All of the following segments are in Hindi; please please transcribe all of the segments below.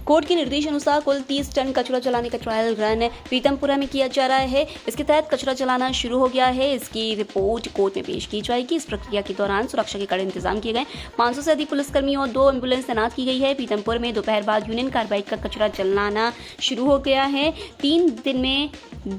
कोर्ट के निर्देशानुसार कुल 30 टन कचरा जलाने का ट्रायल रन पीतमपुरा में किया जा रहा है। इसके तहत कचरा जलाना शुरू हो गया है। इसकी रिपोर्ट कोर्ट में पेश की जाएगी। इस प्रक्रिया के दौरान सुरक्षा के कड़े इंतजाम किए गए। 500 से अधिक पुलिसकर्मी और 2 एम्बुलेंस तैनात की गई है। पीतमपुर में दोपहर बाद यूनियन कार्बाइड का कचरा जलाना शुरू हो गया है। 3 दिन में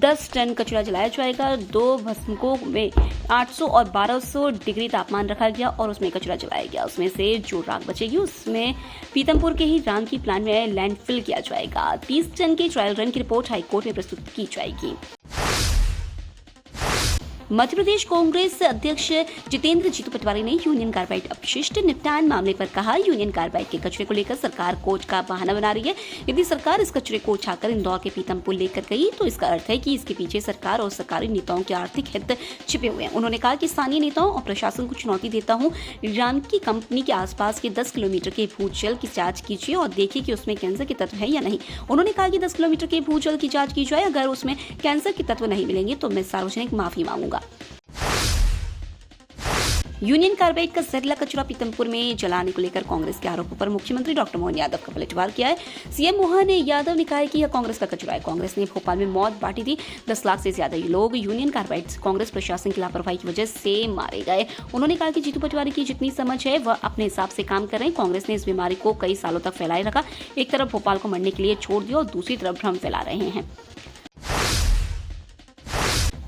10 टन कचरा जलाया जाएगा। 2 भस्मकों में 800 और 1200 डिग्री तापमान रखा गया और उसमें कचरा जलाया गया। उसमें से जो राख बचेगी उसमें पीतमपुर के ही रामकी प्लांट में लैंडफिल किया जाएगा। 30 टन के ट्रायल रन की रिपोर्ट हाईकोर्ट में प्रस्तुत की जाएगी। मध्य प्रदेश कांग्रेस अध्यक्ष जितेंद्र जीतू पटवारी ने यूनियन कार्बाइड अपशिष्ट निपटान मामले पर कहा, यूनियन कार्बाइड के कचरे को लेकर सरकार कोर्ट का बहाना बना रही है। यदि सरकार इस कचरे को उठाकर इंदौर के पीतमपुर लेकर गई तो इसका अर्थ है कि इसके पीछे सरकार और सरकारी नेताओं के आर्थिक हित छिपे हुए हैं। उन्होंने कहा कि स्थानीय नेताओं और प्रशासन को चुनौती देता हूँ, रामकी कंपनी के आसपास के 10 किलोमीटर के भूजल की जाँच कीजिए और देखिए कि उसमें कैंसर के तत्व है या नहीं। उन्होंने कहा कि 10 किलोमीटर के भूजल की जाँच की जाए, अगर उसमें कैंसर के तत्व नहीं मिलेंगे तो मैं सार्वजनिक माफी मांगूंगा। यूनियन कार्बाइड का जहरीला कचरा पीतमपुर में जलाने को लेकर कांग्रेस के आरोपों पर मुख्यमंत्री डॉक्टर मोहन यादव का पलटवार किया है। सीएम मोहन यादव ने कहा है कि यह कांग्रेस का कचरा है। कांग्रेस ने भोपाल में मौत बांटी थी। 10 लाख से ज्यादा लोग यूनियन कार्बाइड कांग्रेस प्रशासन की लापरवाही की वजह से मारे गए। उन्होंने कहा कि जीतू पटवारी की जितनी समझ है वह अपने हिसाब से काम कर रहे हैं। कांग्रेस ने इस बीमारी को कई सालों तक फैलाए रखा। एक तरफ भोपाल को मरने के लिए छोड़ दिया और दूसरी तरफ भ्रम फैला रहे हैं।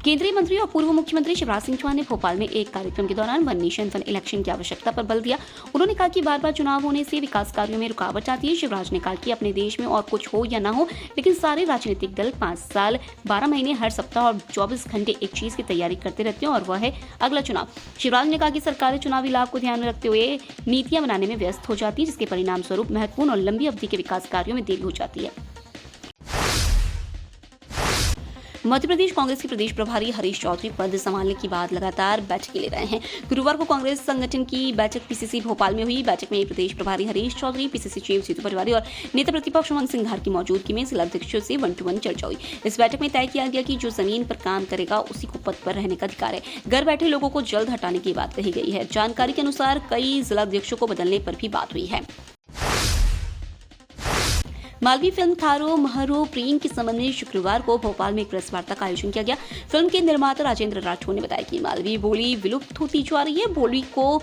केंद्रीय मंत्री और पूर्व मुख्यमंत्री शिवराज सिंह चौहान ने भोपाल में एक कार्यक्रम के दौरान वन नेशन वन इलेक्शन की आवश्यकता पर बल दिया। उन्होंने कहा कि बार-बार चुनाव होने से विकास कार्यों में रुकावट आती है। शिवराज ने कहा कि अपने देश में और कुछ हो या ना हो, लेकिन सारे राजनीतिक दल 5 साल 12 महीने हर सप्ताह और 24 घंटे एक चीज की तैयारी करते रहते हैं और वह है अगला चुनाव। शिवराज ने कहा कि सरकारें चुनावी लाभ को ध्यान में रखते हुए नीतियां बनाने में व्यस्त हो जाती है, जिसके परिणाम स्वरूप महत्वपूर्ण और लंबी अवधि के विकास कार्यों में देरी हो जाती है। मध्य प्रदेश कांग्रेस के प्रदेश प्रभारी हरीश चौधरी पद संभालने के बाद लगातार बैठकें ले रहे हैं। गुरुवार को कांग्रेस संगठन की बैठक पीसीसी भोपाल में हुई। बैठक में प्रदेश प्रभारी हरीश चौधरी, पीसीसी चीफ जीतू पटवारी और नेता प्रतिपक्ष उमंग सिंघार की मौजूदगी में जिला अध्यक्षों से 1-to-1 चर्चा हुई। इस बैठक में तय किया गया कि जो जमीन पर काम करेगा उसी को पद पर रहने का अधिकार है। घर बैठे लोगों को जल्द हटाने की बात कही गई है। जानकारी के अनुसार कई जिला अध्यक्षों को बदलने पर भी बात हुई है। मालवी फिल्म थारो महरो प्रेम के संबंध में शुक्रवार को भोपाल में एक प्रेस वार्ता का आयोजन किया गया। फिल्म के निर्माता राजेंद्र राठौर ने बताया कि मालवी बोली विलुप्त होती जा रही है। बोली को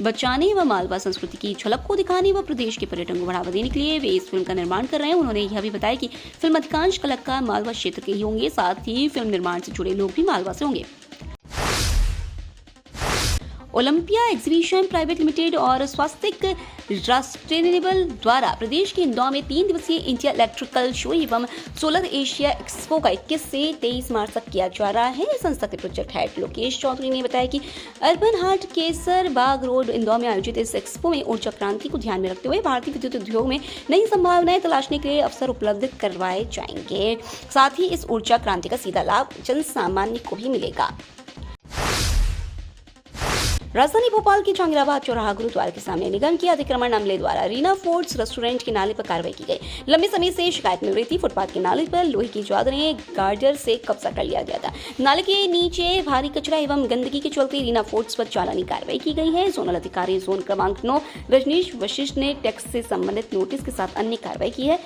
बचाने व मालवा संस्कृति की झलक को दिखाने व प्रदेश के पर्यटन को बढ़ावा देने के लिए वे इस फिल्म का निर्माण कर रहे हैं। उन्होंने यह भी बताया कि फिल्म अधिकांश कलाकार मालवा क्षेत्र के ही होंगे, साथ ही फिल्म निर्माण से जुड़े लोग भी मालवा से होंगे। ओलंपिया एग्जीबिशन प्राइवेट लिमिटेड और स्वास्तिक सस्टेनेबल द्वारा प्रदेश के इंदौर में 3 दिवसीय इंडिया इलेक्ट्रिकल शो एवं सोलर एशिया एक्सपो का 21 से 23 मार्च तक किया जा रहा है। संस्था के प्रोजेक्ट हेड लोकेश चौधरी ने बताया कि अर्बन हाट केसर बाग रोड इंदौर में आयोजित इस एक्सपो में ऊर्जा क्रांति को ध्यान में रखते हुए भारतीय विद्युत उद्योग में नई संभावनाएं तलाशने के लिए अवसर उपलब्ध करवाए जाएंगे। साथ ही इस ऊर्जा क्रांति का सीधा लाभ जन सामान्य को भी मिलेगा। राजधानी भोपाल के जहांगीराबाद चौराहा गुरुद्वारा के सामने निगम के अतिक्रमण अमले द्वारा रीना फूड्स रेस्टोरेंट के नाले पर कार्रवाई की गई। लंबे समय से शिकायत मिल रही थी। फुटपाथ के नाले पर लोहे की चादरें गार्डर से कब्जा कर लिया गया था। नाले के नीचे भारी कचरा एवं गंदगी के चलते रीना फूड्स पर चालानी कार्रवाई की गई है। जोनल अधिकारी जोन क्रमांक 9 रजनीश वशिष्ठ ने टैक्स से संबंधित नोटिस के साथ अन्य कार्रवाई की है।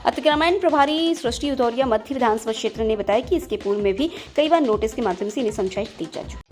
अतिक्रमण प्रभारी सृष्टि उदौरिया मध्य विधानसभा क्षेत्र ने बताया कि इसके पूर्व में भी कई बार नोटिस के माध्यम से इन्हें समझाइश दी जा चुकी।